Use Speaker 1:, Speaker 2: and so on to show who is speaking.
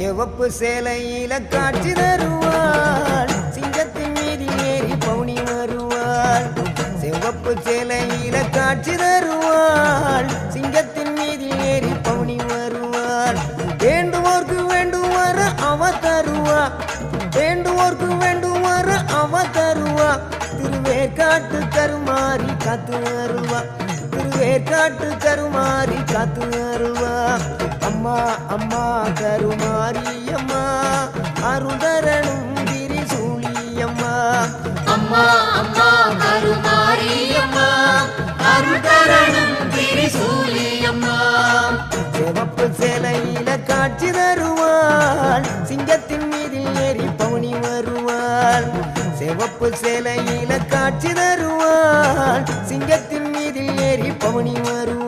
Speaker 1: சிவப்பு சேலையில காட்சி தருவாள் சிங்கத்தின் மீதில் ஏறி பவுனி வருவாள் சிவப்பு சேலையில காட்சி தருவாள் சிங்கத்தின் மீதில் ஏறி பவுனி வருவாள் வேண்டுவோர்க்கு வேண்டுவார அவ தருவா வேண்டுவோர்க்கு வேண்டுவார அவ தருவா திருவேற்காட்டு கருமாறி காத்து வருவா திருவேற்காட்டு கருமாறி காத்து வருவா அம்மா அம்மா கருமாரி அம்மா அருதரணும் திரிசூலியம்மா
Speaker 2: அம்மா அம்மா கருமாரி அம்மா அருதரணும் திரிசூலியம்மா
Speaker 1: சிவப்பு சேலையில காட்சி தருவாள் சிங்கத்தின் மீதில் ஏறி பவுனி வருவாள் சிவப்பு சேலையில காட்சி தருவாள் சிங்கத்தின் மீதில் ஏறி பவுனி வருவாள்